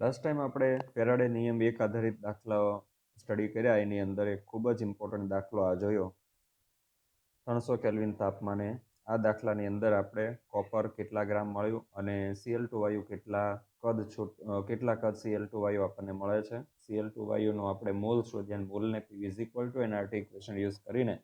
Last time આપણે Faraday નિયમ 1 આધારિત દાખલાઓ સ્ટડી કર્યા. એની અંદર એક ખૂબ જ ઇમ્પોર્ટન્ટ દાખલો આ જોયો 300 કેલ્વિન તાપમાને. આ દાખલાની અંદર આપણે કોપર કેટલા ગ્રામ મળ્યું અને Cl2 વાયુ કેટલા કદ Cl2 વાયુ આપણને મળે છે. Cl2 વાયુનો આપણે મોલ શોધ્યા, મોલને P NRT ઇક્વેશન યુઝ કરીને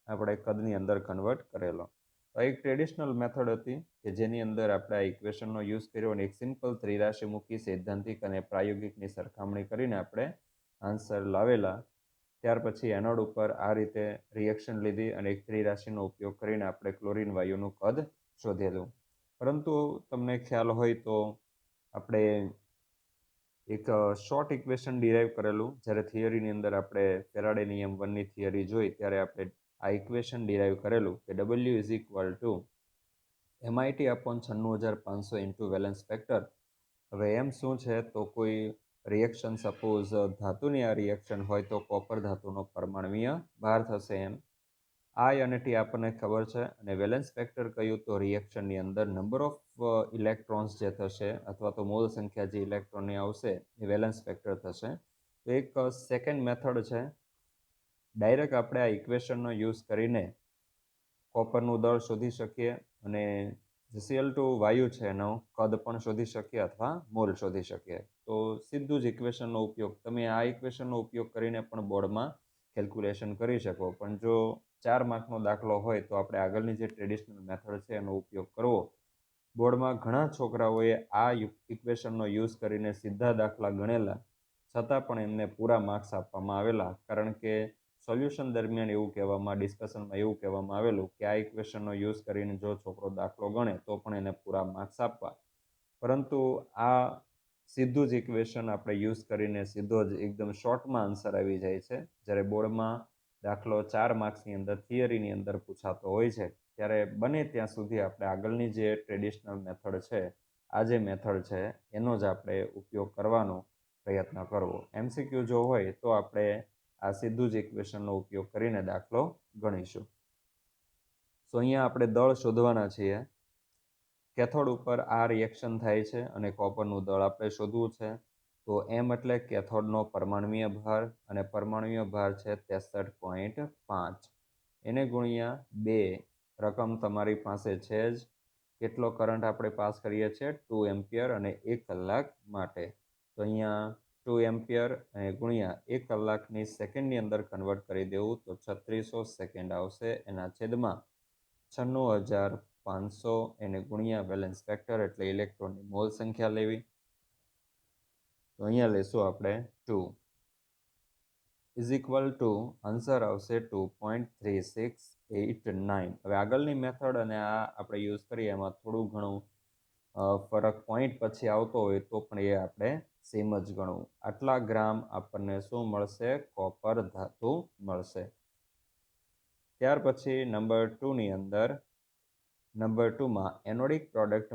આપણે કદની અંદર કન્વર્ટ કરેલો. તો એક ટ્રેડિશનલ મેથડ હતી કે જેની અંદર આપણે આ ઇક્વેશનનો યુઝ કર્યો અને એક સિમ્પલ ત્રિરાશિ મૂકી સૈદ્ધાંતિક અને પ્રાયોગિકની સરખામણી કરીને આપણે આન્સર લાવેલા. ત્યાર પછી એનોડ ઉપર આ રીતે રિએક્શન લીધી અને એક ત્રિરાશિનો ઉપયોગ કરીને આપણે ક્લોરીન વાયુનું કદ શોધેલું. પરંતુ તમને ખ્યાલ હોય તો આપણે એક શોર્ટ ઇક્વેશન ડિરાઈવ કરેલું. જ્યારે થિયરીની અંદર આપણે ફેરાડે નિયમ 1ની થિયરી જોઈ ત્યારે આપણે આ ઇક્વેશન ડિરાઈવ કરેલું કે W is equal two MIT upon 96,500 into valence factor. હવે એમ શું છે તો કોઈ રિએક્શન સપોઝ ધાતુની આ રિએક્શન હોય તો કોપર ધાતુનો પરમાણ્વીય ભાર થશે એમ. I અને T આપણને ખબર છે અને વેલેન્સ ફેક્ટર કહ્યું તો રિએક્શનની અંદર નંબર ઓફ ઇલેક્ટ્રોન્સ જે થશે અથવા તો મોલ સંખ્યા જે ઇલેક્ટ્રોનની આવશે એ વેલેન્સ ફેક્ટર થશે. તો એક સેકન્ડ મેથડ છે, ડાયરેક્ટ આપણે આ ઇક્વેશનનો યુઝ કરીને કોપરનું દળ શોધી શકીએ અને જે Cl2 વાયુ છે એનો કદ પણ શોધી શકીએ અથવા મોલ શોધી શકીએ. તો સીધું જ ઇક્વેશનનો ઉપયોગ, તમે આ ઇક્વેશનનો ઉપયોગ કરીને પણ બોર્ડમાં કેલ્ક્યુલેશન કરી શકો. પણ જો 4 માર્કનો દાખલો હોય તો આપણે આગળની જે ટ્રેડિશનલ મેથડ છે એનો ઉપયોગ કરવો. બોર્ડમાં ઘણા છોકરાઓએ આ ઇક્વેશનનો યુઝ કરીને સીધા દાખલા ગણેલા, છતાં પણ એમને પૂરા માર્ક્સ આપવામાં આવેલા. કારણ કે સોલ્યુશન દરમિયાન ડિસ્કશનમાં એવું કહેવામાં આવેલું કે આ ઇક્વેશનનો યુઝ કરીને જો છોકરો દાખલો ગણે તો પણ એને પૂરા માર્ક્સ આપવા. પરંતુ આ સીધું જ ઇક્વેશન આપણે યુઝ કરીને સીધો જ એકદમ શોર્ટમાં આન્સર આવી જાય છે. જ્યારે બોર્ડમાં દાખલો 4 માર્ક્સની અંદર થિયરીની અંદર પૂછાતો હોય છે ત્યારે બને ત્યાં સુધી આપણે આગળની જે ટ્રેડિશનલ મેથડ છે, આ જે મેથડ છે એનો જ આપણે ઉપયોગ કરવાનો પ્રયત્ન કરવો. MCQ જો હોય તો આપણે આ સીધું જ ઇક્વેશનનો ઉપયોગ કરીને દાખલો ગણીશું. તો અહીંયા આપણે દળ શોધવાના છીએ. કેથોડ ઉપર આ રિએક્શન થાય છે અને કોપરનું દળ આપણે શોધવું છે. તો M એટલે કેથોડનો પરમાણ્વીય ભાર અને પરમાણ્વીય ભાર છે 63.5. એને ગુણ્યા 2 રકમ તમારી પાસે છે જ. કેટલો કરંટ આપણે પાસ કરીએ છીએ 2 એમ્પિયર અને 1 કલાક માટે. તો અહીંયા 2 એમ્પિયર અને ગુણ્યા 1 કલાકની સેકન્ડની અંદર કન્વર્ટ કરી દેવું તો 3600 સેકન્ડ આવશે. એના છેદમાં 96,500 એને ગુણ્યા વેલેન્સ ફેક્ટર એટલે ઇલેક્ટ્રોનની મોલ સંખ્યા લેવી. તો અહીંયા લેશું આપણે 2 ઇઝ ઇક્વલ ટુ આન્સર આવશે 2.3689. હવે આગળની મેથડ અને આ આપણે યુઝ કરીએ એમાં થોડું ઘણું ફરક પોઈન્ટ પછી આવતો હોય તો પણ એ આપણે સેમ જ ગણવું. આટલા ગ્રામ આપણને શું મળશે? કોપર ધાતુ મળશે. ત્યાર પછી નંબર 2ની અંદર નંબર 2માં એનોડિક પ્રોડક્ટ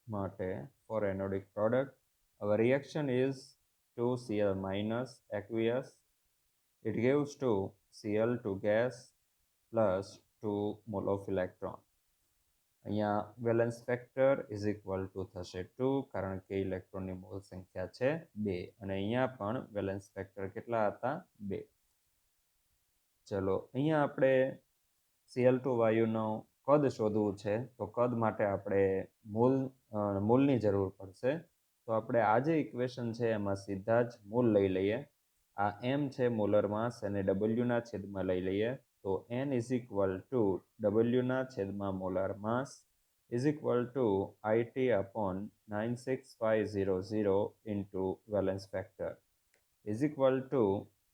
માટે for anodic product our reaction is 2Cl minus aqueous. It gives to Cl2 gas plus 2 mole of electron. અહીંયા valence factor is equal two થશે 2 કારણ કે ઇલેક્ટ્રોનની મોલ સંખ્યા છે 2 અને અહીંયા પણ વેલેન્સ ફેક્ટર કેટલા હતા? 2. ચલો અહીંયા આપણે Cl2 વાયુનો કદ શોધવું છે. તો કદ માટે આપણે મોલની જરૂર પડશે. તો આપણે આ જે ઇક્વેશન છે એમાં સીધા જ મોલ લઈ લઈએ. આ M છે મોલર માસ અને W ના છેદમાં લઈ લઈએ. તો N is equal two W ના છેદમાં molar mass is equal two IT upon 96500 into valence factor is equal two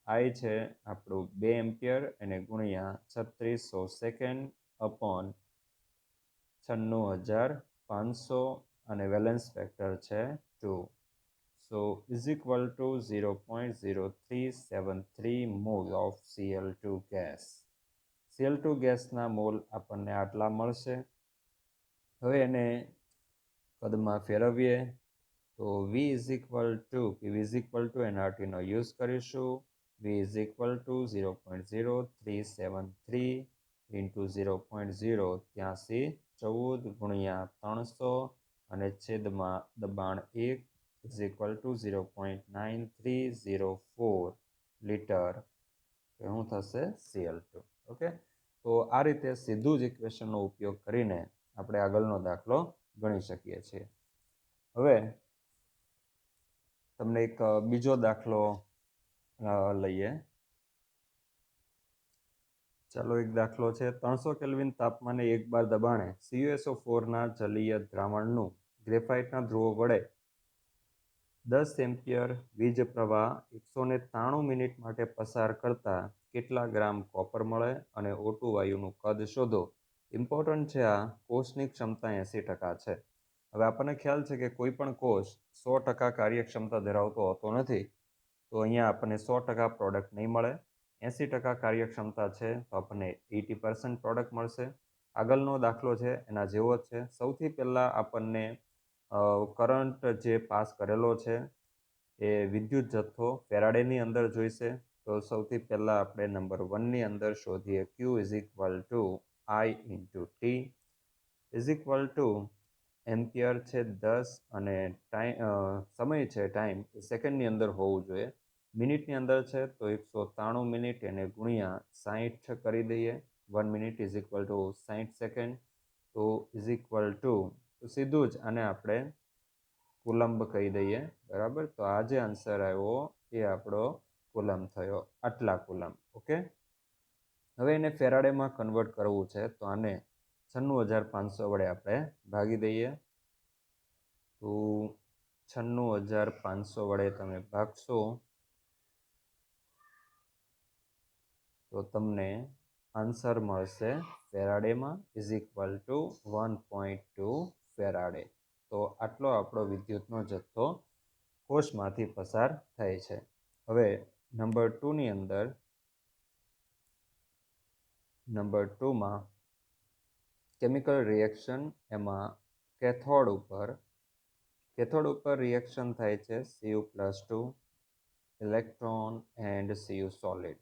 I છે આપણું 2 એમ્પિયર અને ગુણ્યા 3600 સેકન્ડ અપોન 96,500 અને વેલેન્સ ફેક્ટર છે 2. So is equal to 0.0373 mole of Cl2 gas. Cl2 ગેસના mall આપણને આટલા મળશે. હવે એને કદમાં ફેરવીએ તો V is equal to PV is equal to NRT નો યુઝ કરીશું. V is equal to 0.0373 into 0.083 ગુણ્યા 300 અને છેદમાં દબાણ 1 ઇઝ ઇક્વલ ટુ 0.9304 લીટર શું થશે Cl2. ઓકે, તો આ રીતે સીધું જ ઇક્વેશનનો ઉપયોગ કરીને આપણે આગળનો દાખલો ગણી શકીએ છીએ. હવે તમને એક બીજો દાખલો લઈએ. ચાલો, એક દાખલો છે. 300 કેલ્વિન તાપમાને 1 બાર દબાણે CuSO4 ના જલીય દ્રાવણનું ગ્રેફાઇટના ધ્રુવો વડે 10 એમ્પિયર વીજ પ્રવાહ 193 મિનિટ માટે પસાર કરતા કેટલા ગ્રામ કોપર મળે અને O2 વાયુનું કદ શોધો. ઇમ્પોર્ટન્ટ છે. આ કોષની ક્ષમતા 80% છે. હવે આપણને ખ્યાલ છે કે કોઈ પણ કોષ 100% કાર્યક્ષમતા ધરાવતો હોતો નથી. તો અહીંયા આપણને 100% પ્રોડક્ટ નહીં મળે. 80% કાર્યક્ષમતા છે તો આપણને 80% પ્રોડક્ટ મળશે. આગળનો દાખલો છે એના જેવો જ છે. સૌથી પહેલાં આપણને કરંટ જે પાસ કરેલો છે એ વિદ્યુત જથ્થો ફેરાડેની અંદર જોઈશે. તો સૌથી પહેલાં આપણે નંબર 1ની અંદર શોધીએ Q is equal two I into T is equal two ampere છે 10 અને સમય છે ટાઈમ એ સેકન્ડની અંદર હોવું જોઈએ. મિનિટની અંદર છે તો 193 મિનિટ એને ગુણ્યા 60 કરી દઈએ. 1 minute is equal two 60 second. તો ઇઝ ઇક્વલ ટુ સીધું જ આને આપણે કુલંબ કહી દઈએ. બરાબર, તો આ જે આન્સર આવ્યો એ આપણો કુલંબ થયો, આટલા કુલંબ. ઓકે, હવે એને ફેરાડેમાં કન્વર્ટ કરવું છે તો આને 96,500 વડે આપણે ભાગી દઈએ. તો 96,500 વડે તમે ભાગશો તો તમને આન્સર મળશે ફેરાડેમાં ઇઝ ઇક્વલ ટુ 1.2 ફેરાડે. તો આટલો આપણો વિદ્યુતનો જથ્થો કોષમાંથી પસાર થાય છે. હવે નંબર 2ની અંદર નંબર 2માં કેમિકલ રિએક્શન, એમાં કેથોડ ઉપર રિએક્શન થાય છે Cu+2 electron and Cu solid.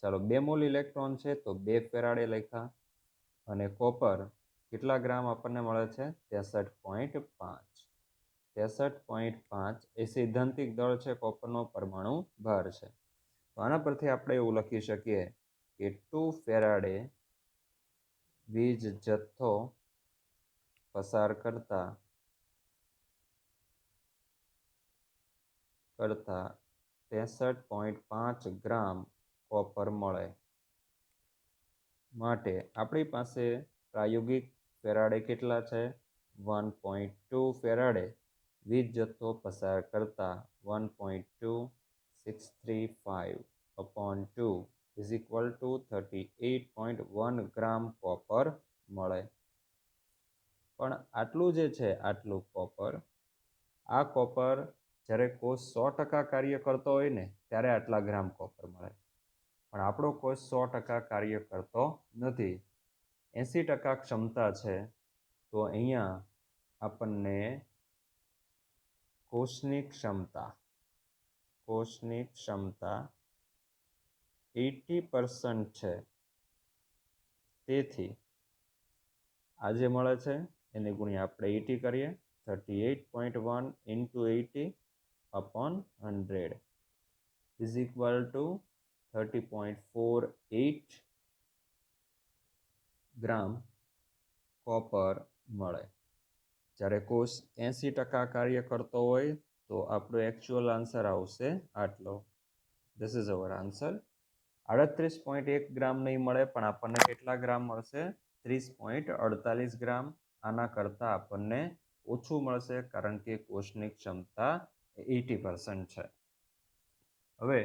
ચાલો, 2 મોલ ઇલેક્ટ્રોન છે તો 2 ફેરાડે લખ્યા. અને કોપર કેટલા ગ્રામ આપણને મળે છે? 63.5. 63.5 એ સૈદ્ધાંતિક દળ છે, કોપરનો પરમાણુ ભાર છે. તો આના પરથી આપણે એવું લખી શકીએ કે 2 ફેરાડે વીજ જથ્થો પસાર કરતા 63.5 ગ્રામ કોપર મળે. માટે આપણી પાસે પ્રાયોગિક ફેરાડે કેટલા છે? 1.2 ફેરાડે વીજ જથ્થો પસાર કરતા 1.2635 upon 2 is equal two 38.1 gram copper મળે. પણ આટલું જે છે, આટલું કોપર, આ કોપર જ્યારે કોષ 100% કાર્ય કરતો હોય ને ત્યારે આટલા ગ્રામ કોપર મળે. પણ આપણો કોષ 100% કાર્ય કરતો નથી, 80% ક્ષમતા છે. તો અહીંયા આપણને કોષની ક્ષમતા 80% છે. તેથી આ જે મળે છે એને ગુણ્યા આપણે 80 કરીએ. 38.1 into 80 upon 100 is equal two 30.48 gram copper મળે. જ્યારે કોષ 80% કાર્ય કરતો હોય તો આપણો એકચ્યુઅલ આન્સર આવશે આટલો. This is our answer. 38.1 ગ્રામ નહીં મળે પણ આપણને કેટલા ગ્રામ મળશે? 30.48 ગ્રામ. આના કરતાં આપણને ઓછું મળશે કારણ કે કોષની ક્ષમતા 80% છે. હવે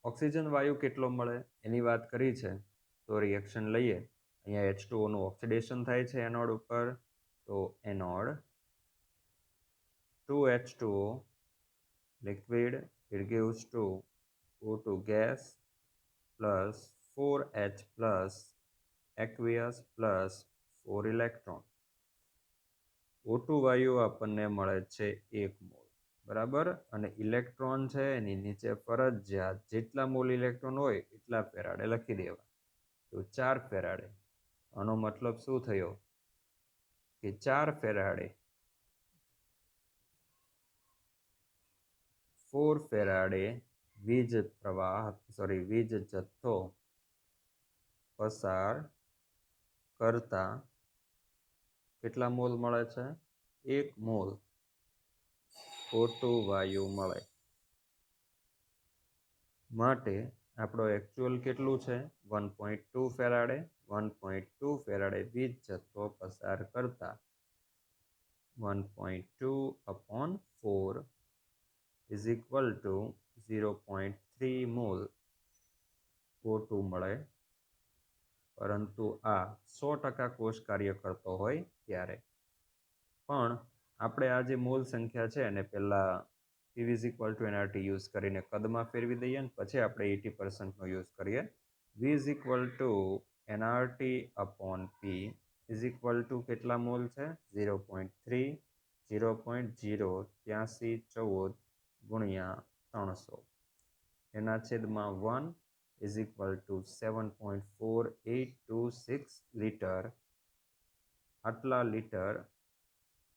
ઓક્સિજન વાયુ કેટલો મળે એની વાત કરી છે તો રિએક્શન લઈએ. અહીંયા H2O નું ઓક્સિડેશન થાય છે એનોડ ઉપર. તો anode 2H2O liquid, it gives to O2 gas plus 4H plus aqueous plus 4 electron. O2 વાયુ આપણને મળે છે 1 મોલ. બરાબર, અને ઇલેક્ટ્રોન છે એની નીચે ફરજિયાત જેટલા મોલ ઇલેક્ટ્રોન હોય એટલા ફેરાડે લખી દેવા. તો 4 ફેરાડે. આનો મતલબ શું થયો કે 4 ફેરાડે 4 ફેરાડે વીજ જથ્થો પસાર કરતા કેટલા મોલ મળે છે? 1 મોલ O2 વાયુ મળે. માટે આપણો એક્ચ્યુઅલ કેટલું છે? 1.2 ફેરાડે. 1.2 ફેરાડે વીજ જથ્થો પસાર કરતા 1.2/4 is equal two 0.3 mall O2 મળે. પરંતુ આ 100% કોષ કાર્ય કરતો હોય ત્યારે. પણ આપણે આ જે મોલ સંખ્યા છે એને પહેલાં P is equal to nRT use કરીને કદમાં ફેરવી દઈએ ને પછી આપણે 80%નો યુઝ કરીએ. V is equal to nRT upon P is equal to કેટલા મોલ છે? 0.3 0.08314 ગુણ્યા 300 એના છેદમાં 1 is equal to 7.4826 લીટર. આટલા લીટર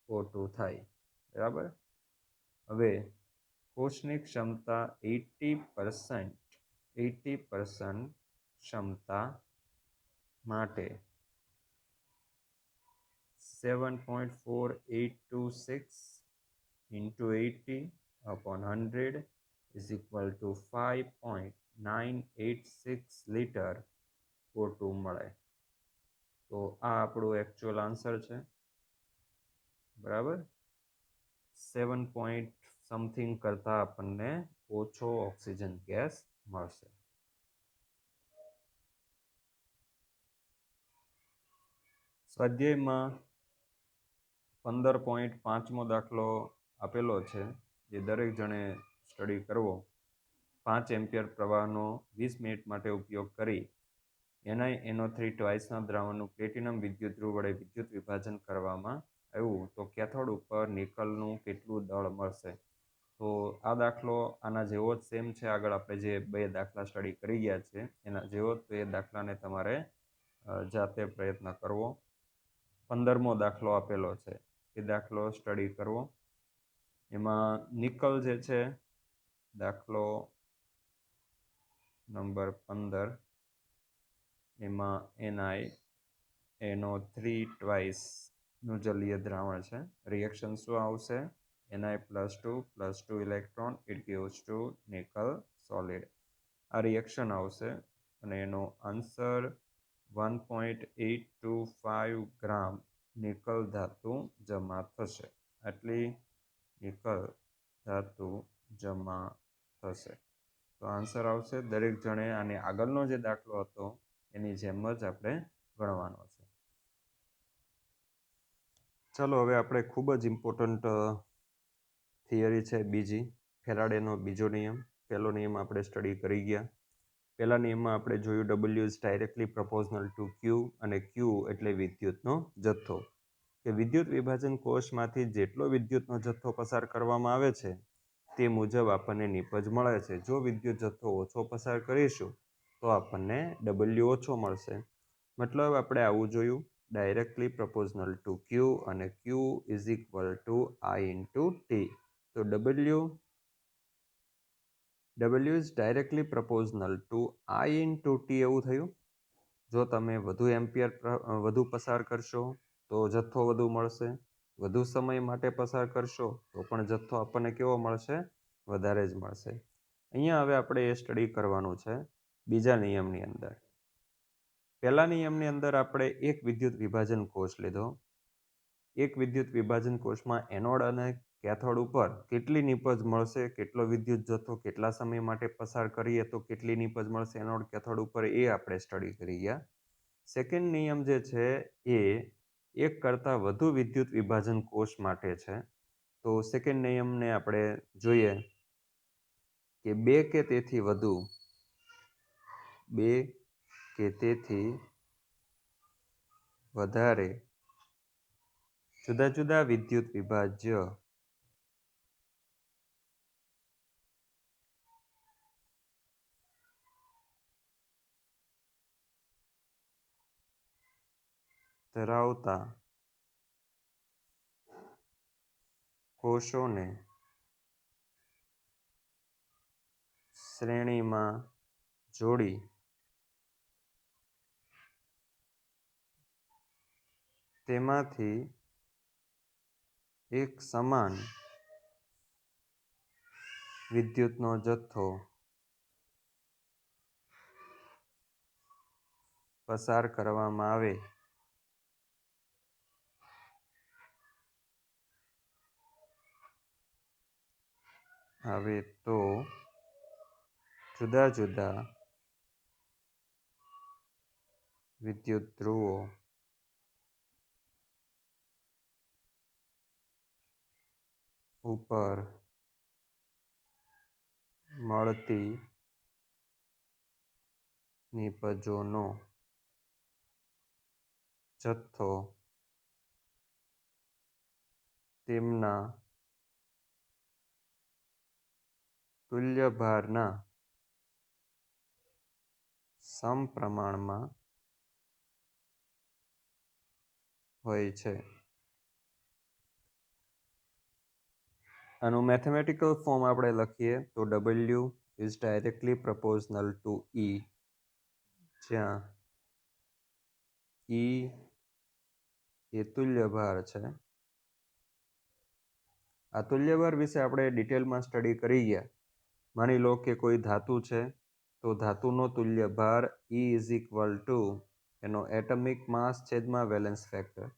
O2 થાય. બરાબર. હવે કોષની ક્ષમતા 80% ક્ષમતા માટે 7.4826 into 80/100 is equal to 5.986 litre O2 મળે. તો આ આપણું એકચ્યુઅલ આન્સર છે. બરાબર. 7 પોઈન્ટ સમથિંગ કરતાં આપણને ઓછો ઓક્સિજન ગેસ મળશે. સ્વાધ્યાયમાં 15.5મો દાખલો આપેલો છે જે દરેક જણે સ્ટડી કરવો. 5 એમ્પિયર પ્રવાહનો 20 મિનિટ માટે ઉપયોગ કરી NiNO3 ટ્વાઇસના દ્રાવણનું પ્લેટિનમ વિદ્યુત ધ્રુવ વડે વિદ્યુત વિભાજન કરવામાં આવ્યું તો કેથોડ ઉપર નિકલનું કેટલું દળ મળશે? તો આ દાખલો આના જેવો જ સેમ છે. આગળ આપણે જે 2 દાખલા સ્ટડી કરી ગયા છે એના જેવો જ. તો એ દાખલાને તમારે જાતે પ્રયત્ન કરવો. 15મો દાખલો આપેલો છે એ દાખલો સ્ટડી કરવો. એમાં નિકલ જે છે દાખલો નંબર 15 એમાં NiNO3 ટ્વાઇસનું જલીય દ્રાવણ છે. રિએક્શન શું આવશે? Ni+2 electron it gives to nickel solid. આ રિએક્શન આવશે અને એનો આન્સર 1.825 ગ્રામ નિકલ ધાતુ જમા થશે. આટલી નિકલ ધાતુ જમા થશે. તો આન્સર આવશે. દરેક જણે આને આગળનો જે દાખલો હતો એની જેમ જ આપણે ગણવાનો છે. ચાલો હવે આપણે ખૂબ જ ઇમ્પોર્ટન્ટ થિયરી છે બીજી, ફેરાડેનો બીજો નિયમ. પહેલો નિયમ આપણે સ્ટડી કરી ગયા. પહેલા નિયમમાં આપણે જોયું W is directly પ્રપોઝનલ two Q, અને Q એટલે વિદ્યુતનો જથ્થો. કે વિદ્યુત વિભાજન કોષમાંથી જેટલો વિદ્યુતનો જથ્થો પસાર કરવામાં આવે છે તે મુજબ આપણને નિપજ મળે છે. જો વિદ્યુત જથ્થો ઓછો પસાર કરીશું તો આપણને W ઓછો મળશે. મતલબ આપણે આવું જોયું ડાયરેક્ટલી પ્રપોઝનલ ટુ Q, અને Q is equal two I into T. તો W is directly પ્રપોઝનલ two I into T એવું થયું. જો તમે વધુ એમ્પિયર વધુ પસાર કરશો તો જથ્થો વધુ મળશે. વધુ સમય માટે પસાર કરશો તો પણ જથ્થો આપણને કેવો મળશે? વધારે જ મળશે. અહીંયા હવે આપણે એ સ્ટડી કરવાનું છે બીજા નિયમની અંદર. પહેલા નિયમની અંદર આપણે એક વિદ્યુત વિભાજન કોષ લીધો. એક વિદ્યુત વિભાજન કોષમાં એનોડ અને કેથોડ ઉપર કેટલી નિપજ મળશે, કેટલો વિદ્યુત જથ્થો કેટલા સમય માટે પસાર કરીએ તો કેટલી નિપજ મળશે એનોડ કેથોડ ઉપર, એ આપણે સ્ટડી કરી ગયા. સેકન્ડ નિયમ જે છે એ એક કરતાં વધુ વિદ્યુત વિભાજન કોષ માટે છે. તો સેકન્ડ નિયમને આપણે જોઈએ કે બે કે તેથી વધારે જુદા જુદા વિદ્યુત વિભાજ્ય ધરાવતા કોષોને શ્રેણીમાં જોડી તેમાંથી એક સમાન વિદ્યુતનો જથ્થો પસાર કરવામાં આવે તો જુદા જુદા વિદ્યુત ધ્રુવો ઉપર મળતી નિપજોનો જથ્થો તેમના તુલ્યભારના સમપ્રમાણમાં હોય છે. આનું મેથેમેટિકલ ફોર્મ આપણે લખીએ તો W is directly પ્રપોઝનલ two E, જ્યાં E એ તુલ્યભાર છે. આ તુલ્યભાર વિશે આપણે ડિટેલમાં સ્ટડી કરી ગયા. માની લો કે કોઈ ધાતુ છે તો ધાતુનો તુલ્યભાર E ઇઝ ઇક્વલ ટુ એનો એટમિક માસ છેદમાં વેલેન્સ ફેક્ટર.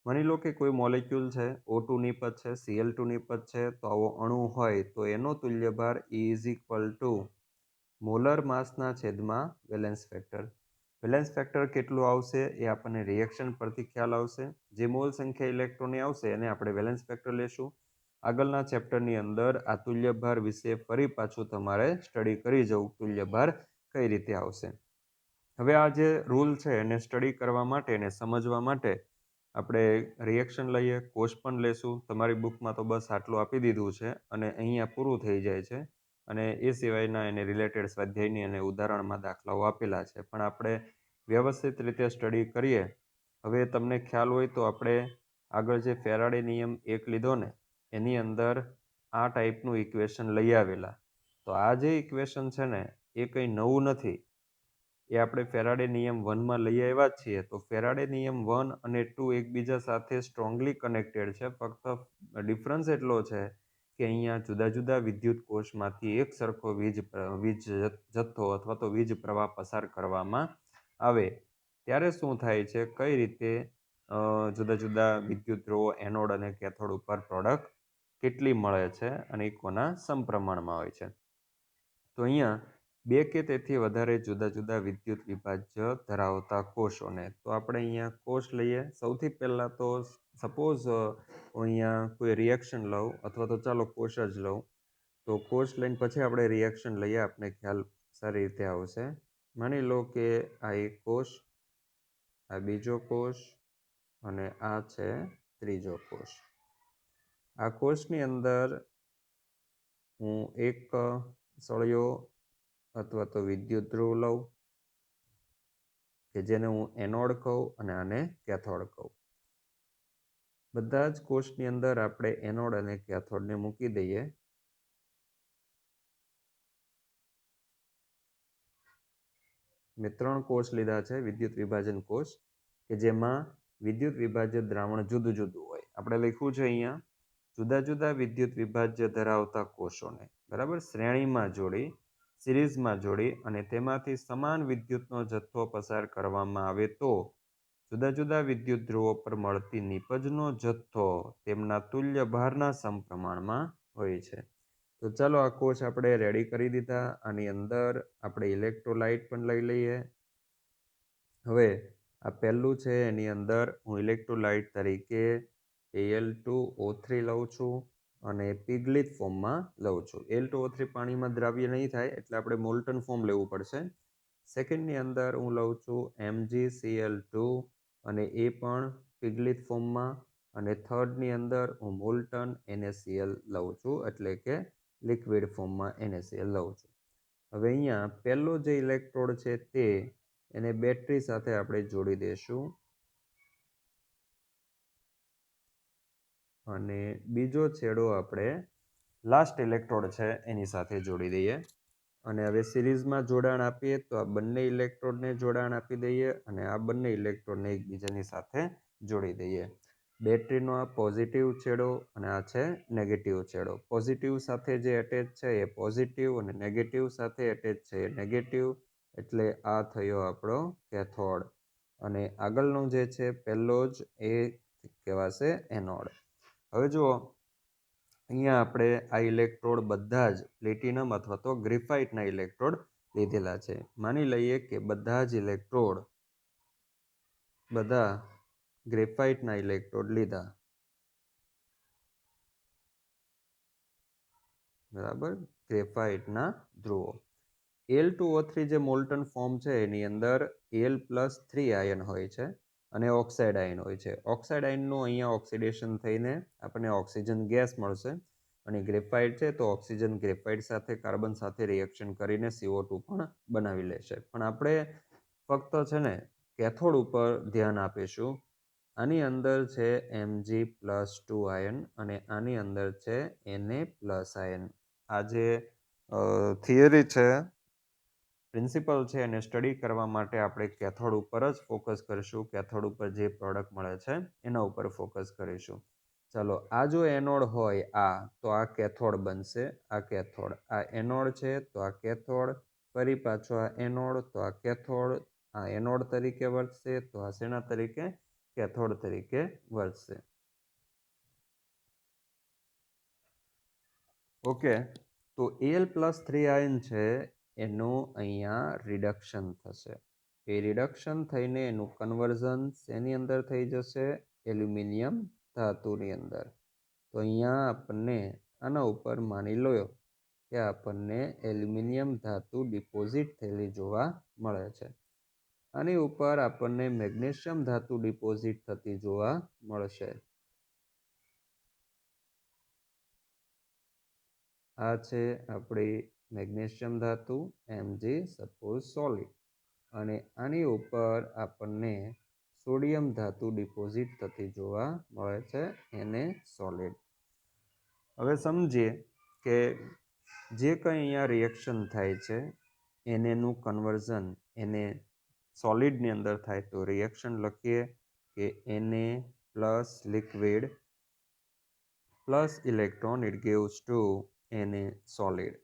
માની લો કે કોઈ મોલેક્યુલ છે, O2 નિપજ છે, Cl2 નિપજ છે, તો આવો અણુ હોય તો એનો તુલ્યભાર E is equal two molar માસના છેદમાં વેલેન્સ ફેક્ટર. વેલેન્સ ફેક્ટર કેટલું આવશે એ આપણને રિએક્શન પરથી ખ્યાલ આવશે. જે મોલ સંખ્યા ઇલેક્ટ્રોનની આવશે એને આપણે વેલેન્સ ફેક્ટર લેશું. આગળના ચેપ્ટરની અંદર આ તુલ્યભાર વિશે ફરી પાછું તમારે સ્ટડી કરી જવું, તુલ્યભાર કઈ રીતે આવશે. હવે આ જે રૂલ છે એને સ્ટડી કરવા માટે અને સમજવા માટે આપણે રિએક્શન લઈએ, કોષ પણ લેશું. તમારી બુકમાં તો બસ આટલું આપી દીધું છે અને અહીંયા પૂરું થઈ જાય છે. અને એ સિવાયના એને રિલેટેડ સ્વાધ્યાયની અને ઉદાહરણમાં દાખલાઓ આપેલા છે, પણ આપણે વ્યવસ્થિત રીતે સ્ટડી કરીએ. હવે તમને ખ્યાલ હોય તો આપણે આગળ જે ફેરાડે નિયમ 1 લીધો ને એની અંદર આ ટાઈપનું ઇક્વેશન લઈ આવેલા. તો આ જે ઇક્વેશન છે ને એ કંઈ નવું નથી, એ આપણે ફેરાડે નિયમ 1માં લઈ આવ્યા જ છીએ. તો ફેરાડે નિયમ 1 અને 2 એકબીજા સાથે સ્ટ્રોંગલી કનેક્ટેડ છે. ફક્ત ડિફરન્સ એટલો છે કે અહીંયા જુદા જુદા વિદ્યુત કોષમાંથી એક સરખો વીજ જથ્થો અથવા તો વીજ પ્રવાહ પસાર કરવામાં આવે ત્યારે શું થાય છે, કઈ રીતે જુદા જુદા વિદ્યુત ધ્રુવો એનોડ અને કેથોડ ઉપર પ્રોડક્ટ કેટલી મળે છે અને એ કોના સમપ્રમાણમાં હોય છે. તો અહીંયા 2 કે તેથી વધારે જુદા જુદા વિદ્યુત વિભાજ્ય ધરાવતા કોષોને, તો આપણે અહીંયા કોષ લઈએ. સૌથી પહેલાં તો સપોઝ અહીંયા કોઈ રિએક્શન લઉં અથવા તો ચાલો કોષ જ લઉં. તો કોષ લઈને પછી આપણે રિએક્શન લઈએ, આપણે ખ્યાલ સારી રીતે આવશે. માની લો કે આ એક કોષ, આ બીજો કોષ અને આ છે ત્રીજો કોષ. આ કોષની અંદર હું એક સળિયો અથવા તો વિદ્યુત ધ્રુવ લઉં કે જેને હું એનોડ કહું અને આને કેથોડ કહું. બધા જ કોષની અંદર આપણે એનોડ અને કેથોડને મૂકી દઈએ. મેં 3 કોષ લીધા છે વિદ્યુત વિભાજન કોષ, કે જેમાં વિદ્યુત વિભાજ્ય દ્રાવણ જુદું જુદું હોય. આપણે લખ્યું છે અહીંયા જુદા જુદા વિદ્યુત વિભાજ્ય ધરાવતા કોષોને બરાબર શ્રેણીમાં જોડી, સિરીઝમાં જોડી અને તેમાંથી સમાન વિદ્યુતનો જથ્થો પસાર કરવામાં આવે તો જુદા જુદા વિદ્યુત ધ્રુવો પર મળતી નિપજનો જથ્થો તેમના તુલ્ય ભારના સમપ્રમાણમાં હોય છે. તો ચાલો આ કોષ આપણે રેડી કરી દીધા. આની અંદર આપણે ઇલેક્ટ્રોલાઇટ પણ લઈ લઈએ. હવે આ પહેલું છે, એની અંદર હું ઇલેક્ટ્રોલાઇટ તરીકે Al2O3 લઉં છું અને પિગલિત ફોર્મમાં લઉં છું. Al2O3 પાણીમાં દ્રાવ્ય નહીં થાય એટલે આપણે મોલ્ટન ફોર્મ લેવું પડશે. સેકન્ડની અંદર હું લઉં છું MgCl2 અને એ પણ પિગલિત ફોર્મમાં. અને થર્ડની અંદર હું મોલ્ટન NaCl લઉં છું, એટલે કે લિક્વિડ ફોર્મમાં NaCl લઉં છું. હવે અહીંયા પહેલો જે ઇલેક્ટ્રોડ છે તે એને બેટરી સાથે આપણે જોડી દઈશું. અને બીજો છેડો આપણે લાસ્ટ ઇલેક્ટ્રોડ છે એની સાથે જોડી દઈએ. અને હવે સિરીઝમાં જોડાણ આપીએ તો આ બંને ઇલેક્ટ્રોડને જોડાણ આપી દઈએ અને આ બંને ઇલેક્ટ્રોડને એકબીજાની સાથે જોડી દઈએ. બેટરીનો આ પોઝિટિવ છેડો અને આ છે નેગેટિવ છેડો. પોઝિટિવ સાથે જે એટેચ છે એ પોઝિટિવ અને નેગેટિવ સાથે એટેચ છે એ નેગેટિવ, એટલે આ થયો આપણો કેથોડ. અને આગળનો જે છે પહેલો જ એ કહેવાશે એનોડ. હવે જુઓ, અહીંયા આપણે આ ઇલેક્ટ્રોડ બધા જ પ્લેટિનમ અથવા તો ગ્રેફાઇટના ઇલેક્ટ્રોડ લીધેલા છે. માની લઈએ કે બધા ગ્રેફાઇટના ઇલેક્ટ્રોડ લીધા, બરાબર, ગ્રેફાઇટના ધ્રુવો. Al2O3 જે મોલ્ટન ફોર્મ છે એની અંદર Al+3 આયન હોય છે અને ઓક્સાઇડ આયન હોય છે. ઓક્સાઇડ આયનનું અહીંયા ઓક્સિડેશન થઈને આપણને ઓક્સિજન ગેસ મળશે અને ગ્રેફાઇટ છે તો ઓક્સિજન ગ્રેફાઇટ સાથે કાર્બન સાથે રિએક્શન કરીને CO2 પણ બનાવી લેશે. પણ આપણે ફક્ત છે ને કેથોડ ઉપર ધ્યાન આપીશું. આની અંદર છે Mg+2 આયન અને આની અંદર છે Na+ આયન. આ જે થિયરી છે, પ્રિન્સિપલ છે, એને સ્ટડી કરવા માટે આપણે કેથોડ ઉપર જ ફોકસ કરીશું. કેથોડ ઉપર જે પ્રોડક્ટ મળે છે એના ઉપર ફોકસ કરીશું. ચાલો, આ જો એનોડ હોય તો આ કેથોડ બનશે. આ કેથોડ, આ એનોડ છે તો આ કેથોડ, ફરી પાછો આ એનોડ તો આ કેથોડ, આ એનોડ તરીકે વર્તશે તો આ શેના તરીકે? કેથોડ તરીકે વર્તશે. ઓકે, તો Al+3 આયન છે એનું અહીંયા રિડક્શન થશે. એ રિડક્શન થઈને એનું કન્વર્ઝન શેની અંદર થઈ જશે? એલ્યુમિનિયમ ધાતુની અંદર. તો અહીંયા આપણને આના ઉપર માની લો કે આપણને એલ્યુમિનિયમ ધાતુ ડિપોઝિટ થયેલી જોવા મળે છે. આની ઉપર આપણને મેગ્નેશિયમ ધાતુ ડિપોઝિટ થતી જોવા મળશે. આ છે આપણી મેગ્નેશિયમ ધાતુ Mg સપોઝ સોલિડ, અને આની ઉપર આપણને સોડિયમ ધાતુ ડિપોઝિટ થતી જોવા મળે છે Na સોલિડ. હવે સમજીએ કે જે કંઈ અહીંયા રિએક્શન થાય છે નું કન્વર્ઝન Na સોલિડની અંદર થાય તો રિએક્શન લખીએ કે Na plus liquid plus electron it gives to Na solid.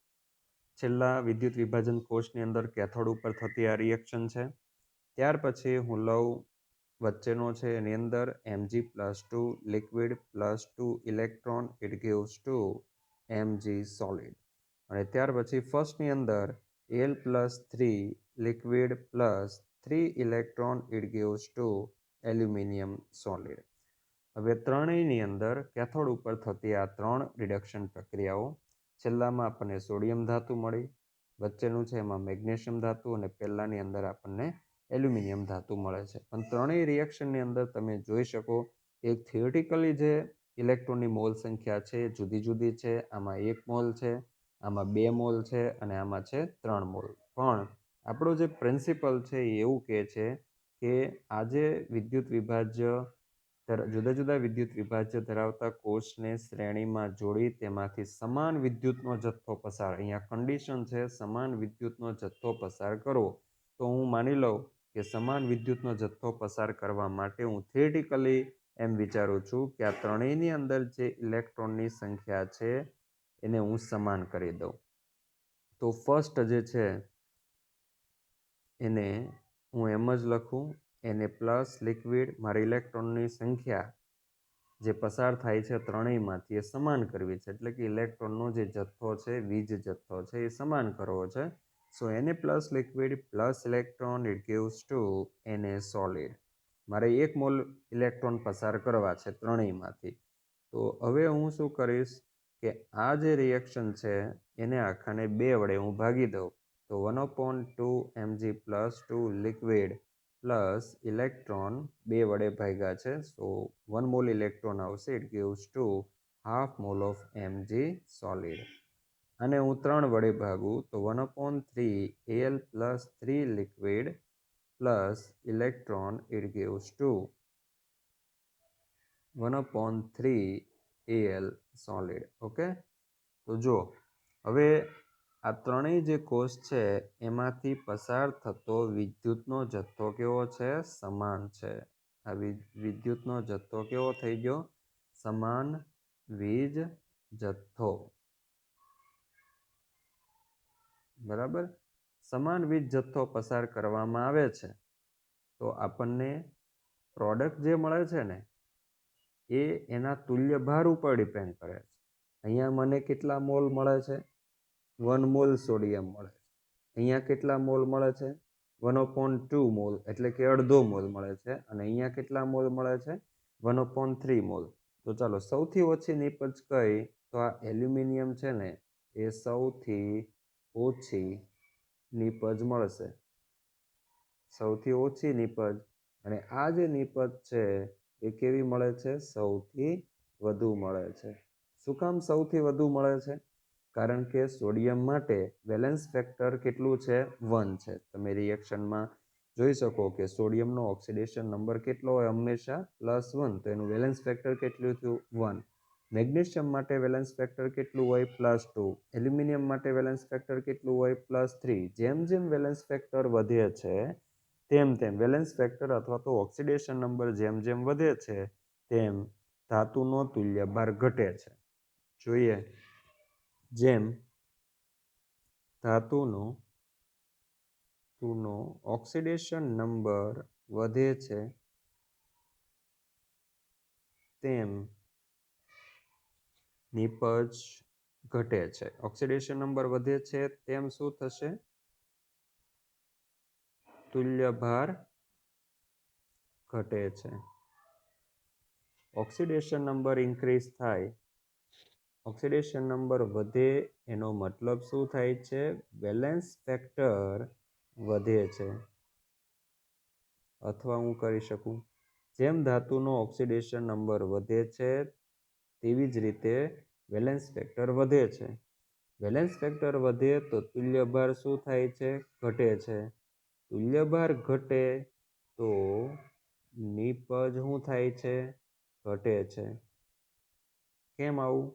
છેલ્લા વિદ્યુત વિભાજન કોષની અંદર કેથોડ ઉપર થતી આ રિએક્શન છે. ત્યાર પછી હું લઉં વચ્ચેનો છે એની અંદર Mg+2 liquid +2 electron it gives to Mg solid. અને ત્યાર પછી ફર્સ્ટની અંદર Al+3 liquid +3 electron it gives to aluminium solid. હવે ત્રણેયની અંદર કેથોડ ઉપર થતી આ ત્રણ રિડક્શન પ્રક્રિયાઓ. છેલ્લામાં આપણને સોડિયમ ધાતુ મળી, વચ્ચેનું છે એમાં મેગ્નેશિયમ ધાતુ અને પહેલાની અંદર આપણને એલ્યુમિનિયમ ધાતુ મળે છે. પણ ત્રણેય રિએક્શનની અંદર તમે જોઈ શકો એક થિયોરિટિકલી જે ઇલેક્ટ્રોનની મોલ સંખ્યા છે જુદી જુદી છે. આમાં 1 મોલ છે, આમાં 2 મોલ છે અને આમાં છે 3 મોલ. પણ આપણો જે પ્રિન્સિપલ છે એ એવું કહે છે કે આજે વિદ્યુત વિભાજ્ય જુદા જુદા વિદ્યુત વિભાજ્ય ધરાવતા કોષને શ્રેણીમાં જોડી તેમાંથી સમાન વિદ્યુતનો જથ્થો પસાર, અહીંયા કન્ડિશન છે સમાન વિદ્યુતનો જથ્થો પસાર કરવો. તો હું માની લઉં કે સમાન વિદ્યુતનો જથ્થો પસાર કરવા માટે હું થિયરિટિકલી એમ વિચારું છું કે આ ત્રણેયની અંદર જે ઇલેક્ટ્રોનની સંખ્યા છે એને હું સમાન કરી દઉં. તો ફર્સ્ટ જે છે એને હું એમ જ લખું, Na+ લિક્વિડ, મારી ઇલેક્ટ્રોનની સંખ્યા જે પસાર થાય છે ત્રણેયમાંથી એ સમાન કરવી છે. એટલે કે ઇલેક્ટ્રોનનો જે જથ્થો છે, વીજ જથ્થો છે એ સમાન કરવો છે. સો Na+ liquid plus electron it gives to Na solid. મારે 1 મોલ ઇલેક્ટ્રોન પસાર કરવા છે ત્રણેયમાંથી. તો હવે હું શું કરીશ કે આ જે રિએક્શન છે એને આખાને 2 વડે હું ભાગી દઉં. તો 1/2 Mg+2 લિક્વિડ પ્લસ ઇલેક્ટ્રોન 2 વડે ભાગ્યા છે. સો 1 મોલ ઇલેક્ટ્રોન આવશે. It gives to half mall of Mg solid. અને હું 3 વડે ભાગું તો 1/3 Al+3 liquid plus electron it gives to 1/3 Al solid. Okay, તો જો હવે આ ત્રણેય જે કોષ છે એમાંથી પસાર થતો વિદ્યુતનો જથ્થો કેવો છે? સમાન છે. આ વિદ્યુતનો જથ્થો કેવો થઈ ગયો? સમાન વીજ જથ્થો. બરાબર, સમાન વીજ જથ્થો પસાર કરવામાં આવે છે તો આપણને પ્રોડક્ટ જે મળે છે ને એ એના તુલ્ય ભાર ઉપર ડિપેન્ડ કરે છે. અહીંયા મને કેટલા મોલ મળે છે? 1 મોલ સોડિયમ મળે છે. અહીંયા કેટલા મોલ મળે છે? 1/2 મોલ, એટલે કે અડધો મોલ મળે છે. અને અહીંયા કેટલા મોલ મળે છે? 1/3 મોલ. તો ચાલો, સૌથી ઓછી નિપજ કઈ? તો આ એલ્યુમિનિયમ છે ને એ સૌથી ઓછી નિપજ મળશે. સૌથી ઓછી નિપજ. અને આ જે નિપજ છે એ કેવી મળે છે? સૌથી વધુ મળે છે. શું કામ સૌથી વધુ મળે છે? કારણ કે સોડિયમ માટે વેલેન્સ ફેક્ટર કેટલું છે? 1 છે. તમે રિએક્શનમાં જોઈ શકો કે સોડિયમનો ઓક્સિડેશન નંબર કેટલો હોય? હંમેશા +1. તો એનું વેલેન્સ ફેક્ટર કેટલું થયું? 1. મેગ્નેશિયમ માટે વેલેન્સ ફેક્ટર કેટલું હોય? +2. એલ્યુમિનિયમ માટે વેલેન્સ ફેક્ટર કેટલું હોય? +3. જેમ જેમ વેલેન્સ ફેક્ટર વધે છે તેમ તેમ વેલેન્સ ફેક્ટર અથવા તો ઓક્સિડેશન નંબર જેમ જેમ વધે છે તેમ ધાતુનો તુલ્યભાર ઘટે છે. જોઈએ, જેમ ધાતુનો ઓક્સિડેશન નંબર વધે છે તેમ નિપજ ઘટે છે. ઓક્સિડેશન નંબર વધે છે તેમ શું થશે? તુલ્યભાર ઘટે છે. ઓક્સિડેશન નંબર ઇન્ક્રીઝ થાય, ઓક્સિડેશન નંબર વધે એનો મતલબ શું થાય છે? વેલેન્સ ફેક્ટર વધે છે. અથવા હું કરી શકું, જેમ ધાતુનો ઓક્સિડેશન નંબર વધે છે તેવી જ રીતે વેલેન્સ ફેક્ટર વધે છે. વેલેન્સ ફેક્ટર વધે તો તુલ્યભાર શું થાય છે? ઘટે છે. તુલ્યભાર ઘટે તો નિપજ શું થાય છે? ઘટે છે. કેમ આવું?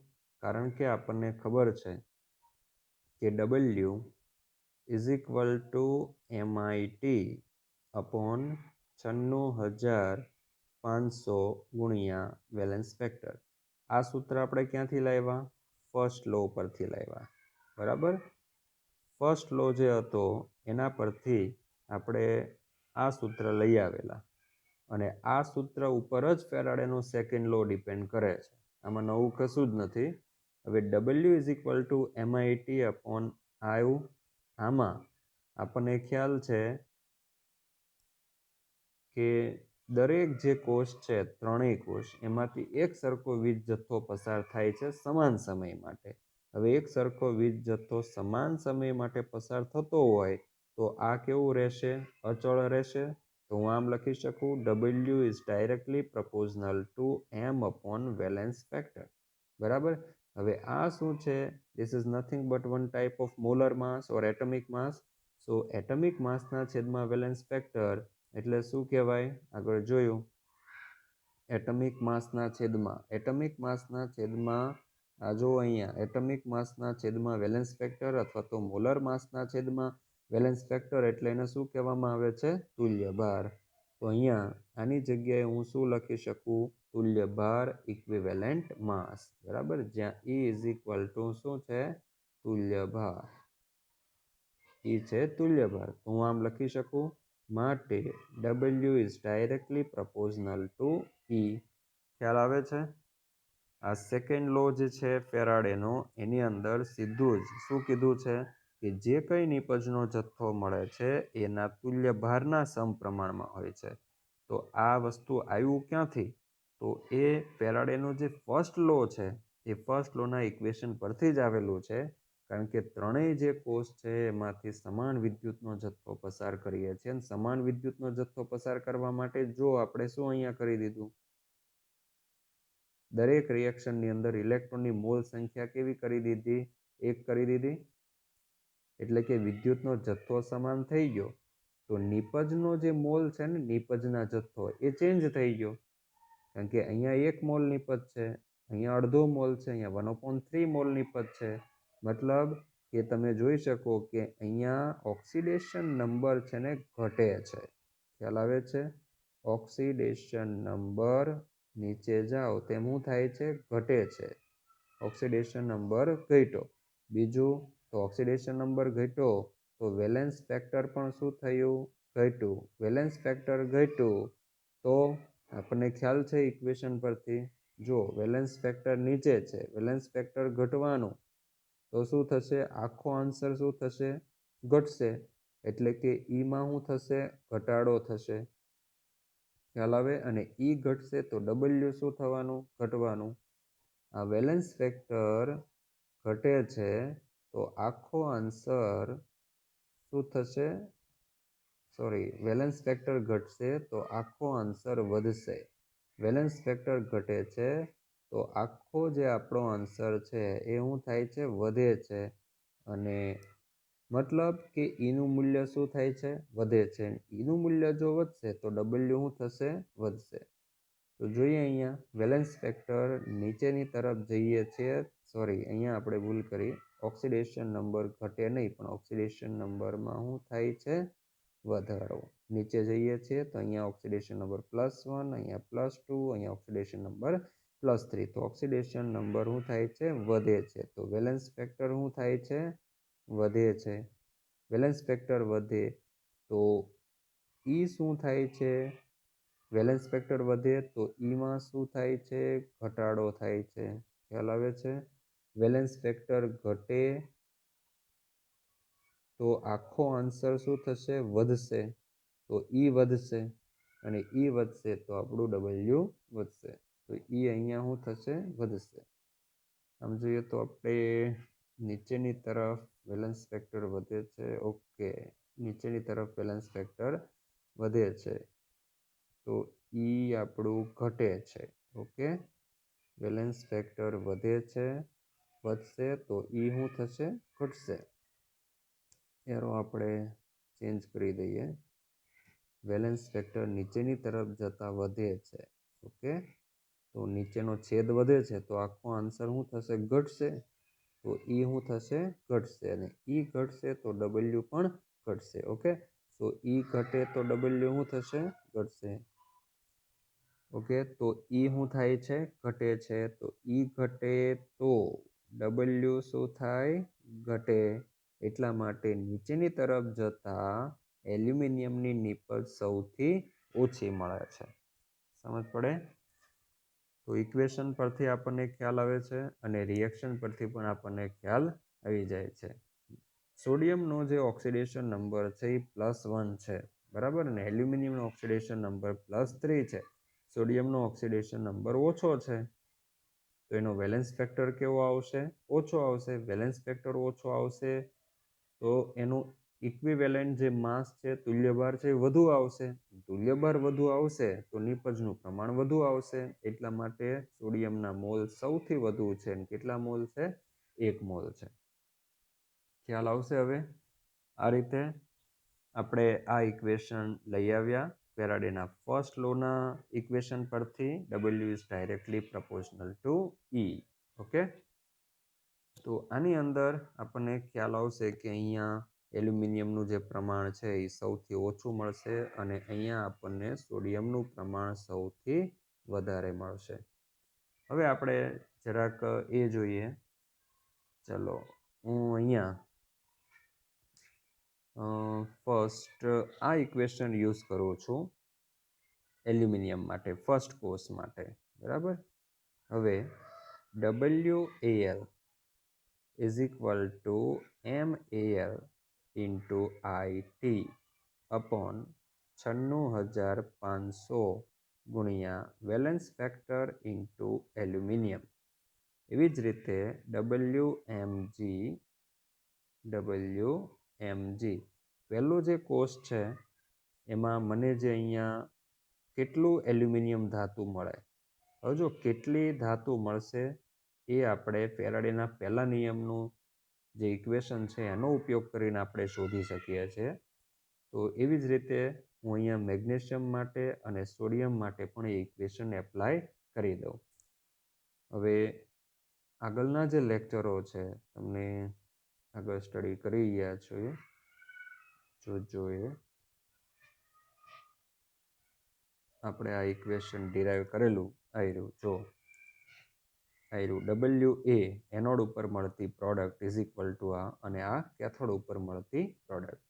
કારણ કે આપણને ખબર છે કે W = MIT upon 96,500 ગુણ્યા વેલેન્સ ફેક્ટર. આ સૂત્ર આપણે ક્યાંથી લાવ્યા? ફર્સ્ટ લો પરથી લાવ્યા. બરાબર, ફર્સ્ટ લો જે હતો એના પરથી આપણે આ સૂત્ર લઈ આવેલા. અને આ સૂત્ર ઉપર જ ફેરાડેનો સેકન્ડ લો ડિપેન્ડ કરે છે. આમાં નવું કશું જ નથી. હવે W = MIT upon I. આમાં આપણને ખ્યાલ છે કે દરેક જે કોષ છે, ત્રણેય કોષ, એમાંથી એક સરખો વીજ જથ્થો પસાર થાય છે સમાન સમય માટે. હવે એક સરખો વીજ જથ્થો સમાન સમય માટે પસાર થતો હોય તો આ કેવું રહેશે? અચળ રહેશે. તો હું આમ લખી શકું, W is directly proportional to M upon valence factor. બરાબર. હવે આ શું છે? This is nothing but one type of molar mass or atomic mass. So atomic માસના છેદમાં વેલેન્સ ફેક્ટર એટલે શું કહેવાય? આગળ જોયું, એટમિક માસના છેદમાં આ જો અહીંયા એટમિક માસના છેદમાં વેલેન્સ ફેક્ટર અથવા તો મોલર માસના છેદમાં વેલેન્સ ફેક્ટર એટલે એને શું કહેવામાં આવે છે? તુલ્યભાર. તો અહીંયા આની જગ્યાએ હું શું લખી શકું? તુલ્યભાર ઇક્વિવેલેન્ટ માસ. બરાબર, જ્યાં E = શું છે? તુલ્યભાર. E છે તુલ્યભાર. તો હું આમ લખી શકું, માટે W is directly proportional to E. ખ્યાલ આવે છે? આ સેકન્ડ લો જે છે ફેરાડેનો, એની અંદર સીધું જ શું કીધું છે કે જે કંઈ નિપજનો જથ્થો મળે છે એના તુલ્યભારના સમપ્રમાણમાં હોય છે. તો આ વસ્તુ આવ્યું ક્યાંથી? તો એ ફેરાડેનો જે ફર્સ્ટ લો છે એ ફર્સ્ટ લોના ઇક્વેશન પરથી જ આવેલું છે. કારણ કે ત્રણેય જે કોષ છે એમાંથી સમાન વિદ્યુતનો જથ્થો પસાર કરીએ છીએ. અને સમાન વિદ્યુતનો જથ્થો પસાર કરવા માટે જો આપણે શું અહીંયા કરી દીધું, દરેક રિએક્શનની અંદર ઇલેક્ટ્રોનની મોલ સંખ્યા કેવી કરી દીધી? 1 કરી દીધી. એટલે કે વિદ્યુતનો જથ્થો સમાન થઈ ગયો તો નિપજનો જે મોલ છે ને, નિપજના જથ્થો એ ચેન્જ થઈ ગયો. કારણ કે અહીંયા 1 મોલ નિપજ છે, અહીંયા અડધો મોલ છે, અહીંયા 1/3 મોલની પદ છે. મતલબ કે તમે જોઈ શકો કે અહીંયા ઓક્સિડેશન નંબર છે ને ઘટે છે. ખ્યાલ આવે છે? ઓક્સિડેશન નંબર નીચે જાઓ તેમ શું થાય છે? ઘટે છે. ઓક્સિડેશન નંબર ઘટ્યો. બીજું તો ઓક્સિડેશન નંબર ઘટ્યો તો વેલેન્સ ફેક્ટર પણ શું થયું? ઘટ્યું. વેલેન્સ ફેક્ટર ઘટ્યું તો આપણને ખ્યાલ છે ઇક્વેશન પરથી, જો વેલેન્સ ફેક્ટર નીચે છે, વેલેન્સ ફેક્ટર ઘટવાનું તો શું થશે? આખો આન્સર શું થશે? ઘટશે. એટલે કે ઈમાં શું થશે? ઘટાડો થશે. ખ્યાલ આવે? અને ઈ ઘટશે તો ડબલ્યુ શું થવાનું? ઘટવાનું. આ વેલેન્સ ફેક્ટર ઘટે છે તો આખો આન્સર શું થશે? વેલેન્સ ફેક્ટર ઘટશે તો આખો આન્સર વધશે. વેલેન્સ ફેક્ટર ઘટે છે તો આખો જે આપણો આન્સર છે એ શું થાય છે? વધે છે. અને મતલબ કે ઈનું મૂલ્ય શું થાય છે? વધે છે. ઈનું મૂલ્ય જો વધશે તો ડબલ્યુ શું થશે? વધશે. તો જોઈએ અહીંયા વેલેન્સ ફેક્ટર નીચેની તરફ જઈએ છીએ. અહીંયા આપણે ભૂલ કરી. ઓક્સિડેશન નંબર ઘટે નહીં, પણ ઓક્સિડેશન નંબરમાં શું થાય છે? વધારો. નીચે જઈએ છીએ તો અહીંયા ઓક્સિડેશન નંબર +1, અહીંયા +2, અહીંયા ઓક્સિડેશન નંબર +3. તો ઓક્સિડેશન નંબર શું થાય છે? વધે છે. તો વેલેન્સ ફેક્ટર શું થાય છે? વધે છે. વેલેન્સ ફેક્ટર વધે તો ઈ શું થાય છે? વેલેન્સ ફેક્ટર વધે તો ઈમાં શું થાય છે? ઘટાડો થાય છે. ખ્યાલ આવે છે? વેલેન્સ ફેક્ટર ઘટે તો આખો આન્સર શું થશે? વધશે. તો ઈ વધશે અને ઈ વધશે તો આપણું ડબલ્યુ વધશે. તો ઈ અહીંયા શું થશે? વધશે. આમ જોઈએ તો આપણે નીચેની તરફ વેલેન્સ ફેક્ટર વધે છે. ઓકે, નીચેની તરફ વેલેન્સ ફેક્ટર વધે છે તો ઈ આપણું ઘટે છે. ઓકે, વેલેન્સ ફેક્ટર વધે છે, વધશે તો ઈ શું થશે? ઘટશે. એરો આપણે ચેન્જ કરી દઈએ. વેલેન્સ ફેક્ટર નીચેની તરફ જતા વધે છે. ઓકે, તો નીચેનો છેદ વધે છે તો આખો આન્સર શું થશે? ઘટશે. તો ઈ શું થશે? ઘટશે. અને ઈ ઘટશે તો ડબલ્યુ પણ ઘટશે. ઓકે, તો ઈ ઘટે તો ડબલ્યુ શું થશે? ઘટશે. ઓકે, તો ઈ શું થાય છે? ઘટે છે. તો ઈ ઘટે તો ડબલ્યુ શું થાય? ઘટે. એટલા માટે નીચેની તરફ જતા એલ્યુમિનિયમની નિપજ સૌથી ઓછી મળે છે. સમજ પડે? તો ઇક્વેશન પરથી આપણને ખ્યાલ આવે છે અને રિએક્શન પરથી પણ આપણને ખ્યાલ આવી જાય છે. સોડિયમનો જે ઓક્સિડેશન નંબર છે એ +1 છે, બરાબર ને? એલ્યુમિનિયમનો ઓક્સિડેશન નંબર +3 છે. સોડિયમનો ઓક્સિડેશન નંબર ઓછો છે તો એનો વેલેન્સ ફેક્ટર કેવો આવશે? ઓછો આવશે. વેલેન્સ ફેક્ટર ઓછો આવશે તો એનું ઇક્વિવેલેન્ટ જે માસ છે, તુલ્યભાર છે, એ વધુ આવશે. તુલ્યભાર વધુ આવશે તો નિપજનું પ્રમાણ વધુ આવશે. એટલા માટે સોડિયમના મોલ સૌથી વધુ છે. કેટલા મોલ છે? 1 મોલ છે. ખ્યાલ આવશે હવે? આ રીતે આપણે આ ઇક્વેશન લઈ આવ્યા ફેરાડેના ફર્સ્ટ લોના ઇક્વેશન પરથી. W is directly proportional two E. Okay, તો આની અંદર આપણને ખ્યાલ આવશે કે અહીંયા એલ્યુમિનિયમનું જે પ્રમાણ છે એ સૌથી ઓછું મળશે અને અહીંયા આપણને સોડિયમનું પ્રમાણ સૌથી વધારે મળશે. હવે આપણે જરાક એ જોઈએ. ચલો, હું અહીંયા ફર્સ્ટ આ ઇક્વેશન યુઝ કરું છું એલ્યુમિનિયમ માટે, ફર્સ્ટ કોર્સ માટે, બરાબર? હવે WAL is equal to MAL into IT upon 96,500 ગુણ્યા વેલેન્સ ફેક્ટર ઇન્ટુ એલ્યુમિનિયમ. એવી જ રીતે WMG પહેલો જે કોષ છે એમાં મને જે અહીંયા કેટલું એલ્યુમિનિયમ ધાતુ મળે. હવે જો કેટલી ધાતુ મળશે એ આપણે ફેરાડેના પહેલા નિયમનું જે ઇક્વેશન છે એનો ઉપયોગ કરીને આપણે શોધી શકીએ છીએ. તો એવી જ રીતે હું અહીંયા મેગ્નેશિયમ માટે અને સોડિયમ માટે પણ એ ઇક્વેશન એપ્લાય કરી દઉં. હવે આગળના જે લેક્ચરો છે તમને આગળ સ્ટડી કરી રહ્યા છો એ જોજો. એ આપણે આ ઇક્વેશન ડિરાઈવ કરેલું આવ્યું જો આવ્યું ડબલ્યુ એ એનોડ ઉપર મળતી પ્રોડક્ટ ઇઝ ઇક્વલ ટુ આ અને આ કેથોડ ઉપર મળતી પ્રોડક્ટ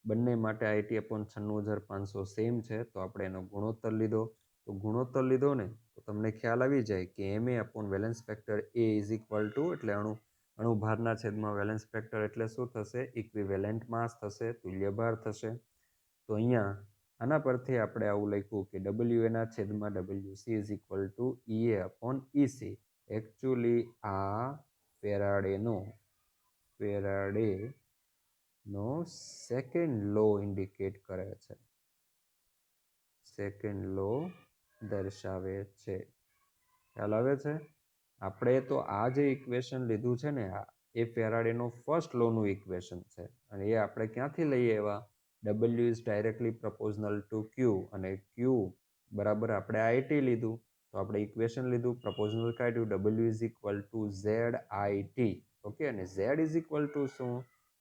બંને માટે IT/96,500 સેમ છે તો આપણે એનો ગુણોત્તર લીધો. તો ગુણોત્તર લીધો ને તો તમને ખ્યાલ આવી જાય કે Ma/વેલેન્સ ફેક્ટર એ ઇઝ ઇક્વલ ટુ એટલે અણુભારના છેદમાં વેલેન્સ ફેક્ટર એટલે શું થશે? ઇક્વિવેલેન્ટ માસ થશે, તુલ્ય ભાર થશે. તો અહીંયા આના પરથી આપણે આવું લખ્યું કે WA/WC is equal two EA/EC. Actually આ ફેરાડેનો સેકન્ડ લો ઇન્ડિકેટ કરે છે, સેકન્ડ લો દર્શાવે છે. ખ્યાલ આવે છે? આપણે તો આ જે ઇક્વેશન લીધું છે ને એ ફેરાડેનો ફર્સ્ટ લોનું ઇક્વેશન છે અને એ આપણે ક્યાંથી લઈએ એવા W is directly પ્રપોઝનલ two Q અને Q બરાબર આપણે IT લીધું તો આપણે ઇક્વેશન લીધું, પ્રપોઝનલ કાઢ્યું, W is equal two ZIT. Okay, અને Z ઇઝ ઇક્વલ ટુ શું?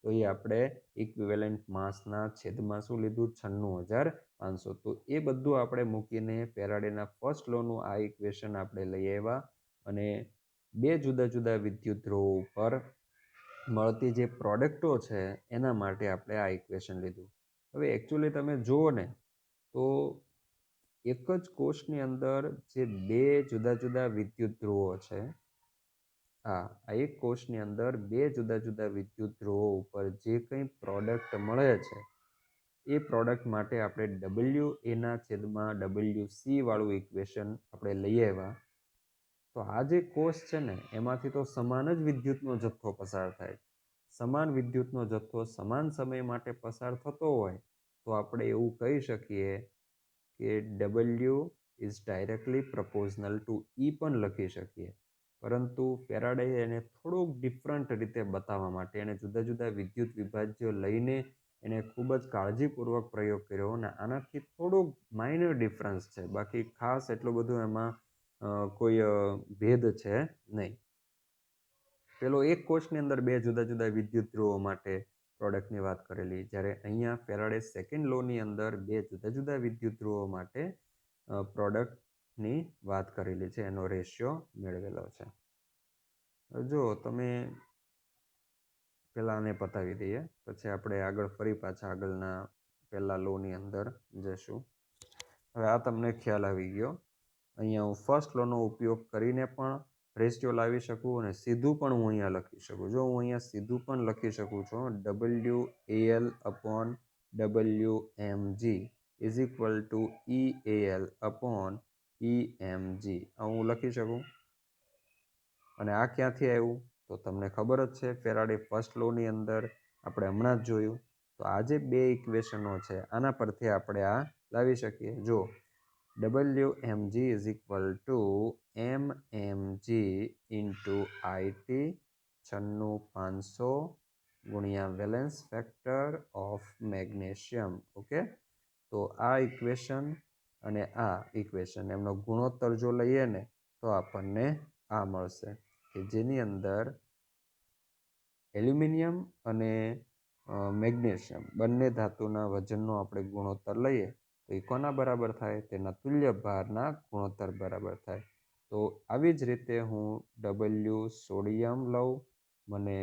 તો એ આપણે ઇક્વિવેલન્ટ માસના છેદમાં શું લીધું? 96,500. તો એ બધું આપણે મૂકીને ફેરાડેના ફર્સ્ટ લોનું આ ઇક્વેશન આપણે લઈ આવ્યા અને બે જુદા જુદા વિદ્યુત ધ્રુવો ઉપર મળતી જે પ્રોડક્ટો છે એના માટે આપણે આ ઇક્વેશન લીધું. હવે એકચ્યુઅલી તમે જુઓ ને તો એક જ કોષની અંદર જે બે જુદા જુદા વિદ્યુત ધ્રુવો છે, આ એક કોષની અંદર બે જુદા જુદા વિદ્યુત ધ્રુવો ઉપર જે કંઈ પ્રોડક્ટ મળે છે એ પ્રોડક્ટ માટે આપણે WA/WC વાળું ઇક્વેશન આપણે લઈ આવ્યા. તો આ જે કોષ છે ને એમાંથી તો સમાન જ વિદ્યુતનો જથ્થો પસાર થાય. સમાન વિદ્યુતનો જથ્થો સમાન સમય માટે પસાર થતો હોય તો આપણે એવું કહી શકીએ કે W is directly પ્રપોઝનલ two E પણ લખી શકીએ. પરંતુ ફેરાડે એને થોડુંક ડિફરન્ટ રીતે બતાવવા માટે એને જુદા જુદા વિદ્યુત વિભાજ્યો લઈને એને ખૂબ જ કાળજીપૂર્વક પ્રયોગ કર્યો અને આનાથી થોડુંક માઇનર ડિફરન્સ છે, બાકી ખાસ એટલું બધું એમાં કોઈ ભેદ છે નહીં. પેલો એક કોષની અંદર બે જુદા જુદા વિદ્યુત ધ્રુવો માટે પ્રોડક્ટની વાત કરેલી, જ્યારે અહીંયા ફેરાડે સેકન્ડ લોની અંદર બે જુદા જુદા વિદ્યુત ધ્રુવો માટે પ્રોડક્ટની વાત કરેલી છે, એનો રેશિયો મેળવેલો છે. જો તમે પહેલાં આને પતાવી દઈએ પછી આપણે આગળ ફરી પાછા આગળના પહેલા લોની અંદર જશું. હવે આ તમને ખ્યાલ આવી ગયો. અહીંયા હું ફર્સ્ટ લોનો ઉપયોગ કરીને પણ રેશિયો લાવી શકું અને સીધું પણ હું અહીંયા લખી શકું. જો હું અહીંયા સીધું પણ લખી શકું છું WAL/WMG is equal two EAL/EMG. હું લખી શકું. અને આ ક્યાંથી આવ્યું? તો તમને ખબર જ છે ફેરાડે ફર્સ્ટ લોની અંદર આપણે હમણાં જ જોયું. તો આ જે બે ઇક્વેશનો છે આના પરથી આપણે આ લાવી શકીએ. જો WMG is equal two MMG into IT 96,500 ગુણ્યા valence factor of magnesium. Okay, તો આ ઇક્વેશન અને આ ઇક્વેશન એમનો ગુણોત્તર જો લઈએ ને તો આપણને આ મળશે કે જેની અંદર એલ્યુમિનિયમ અને મેગ્નેશિયમ બંને ધાતુના વજનનો આપણે ગુણોત્તર લઈએ તો એ કોના બરાબર થાય? તેના તુલ્ય ભારના ગુણોત્તર બરાબર થાય. તો આવી જ રીતે હું W સોડિયમ લઉં, મને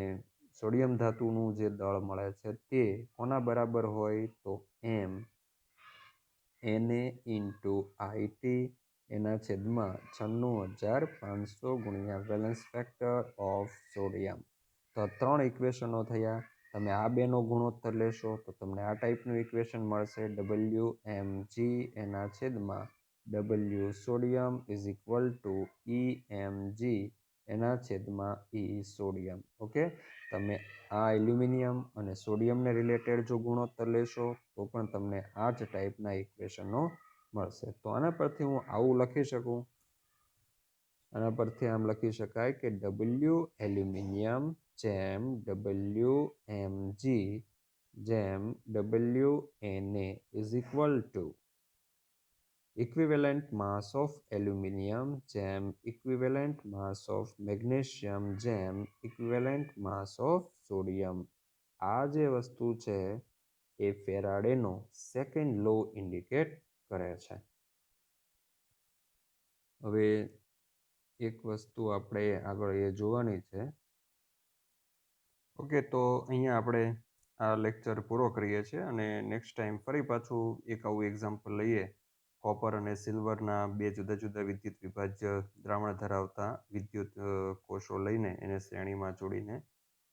સોડિયમ ધાતુનું જે દળ મળે છે તે કોના બરાબર હોય? તો Na ઇન્ટુ IT એના છેદમાં 96,500 ગુણ્યા વેલેન્સ ફેક્ટર ઓફ સોડિયમ. તો ત્રણ ઇક્વેશનો થયા. તમે આ બેનો ગુણોત્તર લેશો તો તમને આ ટાઈપનું ઇક્વેશન મળશે WMG એના છેદમાં W sodium is equal two EMG એના છેદમાં E સોડિયમ. ઓકે, તમે આ એલ્યુમિનિયમ અને સોડિયમને રિલેટેડ જો ગુણોત્તર લેશો તો પણ તમને આ જ ટાઈપના ઇક્વેશનો મળશે. તો આના પરથી હું આવું લખી શકું. આના પરથી આમ લખી શકાય કે W એલ્યુમિનિયમ જેમ WMG જેમ WNA is equal two equivalent mass of aluminium જેમ ઇક્વિવેલન્ટ માસ ઓફ મેગ્નેશિયમ જેમ ઇક્વિવેલન્ટ માસ ઓફ સોડિયમ. આ જે વસ્તુ છે એ ફેરાડેનો સેકન્ડ લો ઇન્ડિકેટ કરે છે. હવે એક વસ્તુ આપણે આગળ એ જોવાની છે. ઓકે, તો અહીંયા આપણે આ લેક્ચર પૂરો કરીએ છીએ અને નેક્સ્ટ ટાઈમ ફરી પાછું એક આવું એક્ઝામ્પલ લઈએ. કોપર અને સિલ્વરના બે જુદા જુદા વિદ્યુત વિભાજ્ય દ્રાવણ ધરાવતા વિદ્યુત કોષો લઈને એને શ્રેણીમાં જોડીને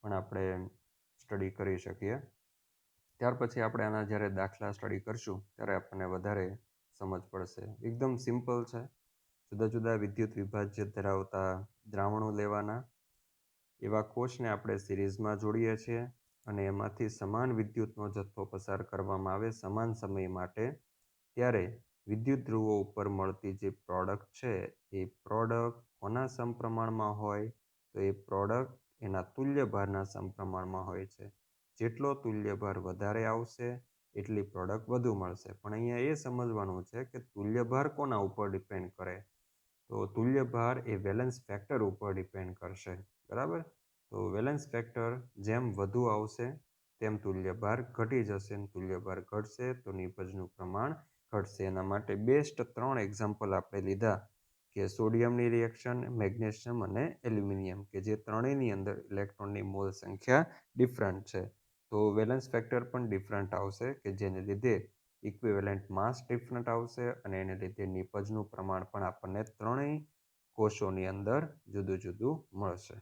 પણ આપણે સ્ટડી કરી શકીએ. ત્યાર પછી આપણે આના જ્યારે દાખલા સ્ટડી કરશું ત્યારે આપણને વધારે સમજ પડશે. એકદમ સિમ્પલ છે. જુદા જુદા વિદ્યુત વિભાજ્ય ધરાવતા દ્રાવણો લેવાના, એવા કોષને આપણે સિરીઝમાં જોડીએ છીએ અને એમાંથી સમાન વિદ્યુતનો જથ્થો પસાર કરવામાં આવે સમાન સમય માટે. ત્યારે વિદ્યુત ધ્રુવો ઉપર મળતી જે પ્રોડક્ટ છે એ પ્રોડક્ટ કોના સમપ્રમાણમાં હોય તો એ પ્રોડક્ટ એના તુલ્ય ભારના સમપ્રમાણમાં હોય છે. જેટલો તુલ્ય ભાર વધારે આવશે એટલી પ્રોડક્ટ વધુ મળશે. પણ અહીંયા એ સમજવાનું છે કે તુલ્ય ભાર કોના ઉપર ડિપેન્ડ કરે, તો તુલ્ય ભાર એ વેલેન્સ ફેક્ટર ઉપર ડિપેન્ડ કરશે. બરાબર. તો વેલેન્સ ફેક્ટર જેમ વધુ આવશે તેમ તુલ્ય ભાર ઘટી જશે, અને તુલ્ય ભાર ઘટશે તો નિપજનું પ્રમાણ ઘટશે. એના માટે બેસ્ટ 3 એક્ઝામ્પલ આપણે લીધા કે સોડિયમની રિએક્શન, મેગ્નેશિયમ અને એલ્યુમિનિયમ, કે જે ત્રણેયની અંદર ઇલેક્ટ્રોનની મોલ સંખ્યા ડિફરન્ટ છે. તો વેલેન્સ ફેક્ટર પણ ડિફરન્ટ આવશે કે જેને લીધે ઇક્વિવેલન્ટ માસ ડિફરન્ટ આવશે અને એને લીધે નિપજનું પ્રમાણ પણ આપણને ત્રણેય કોષોની અંદર જુદું જુદું મળશે.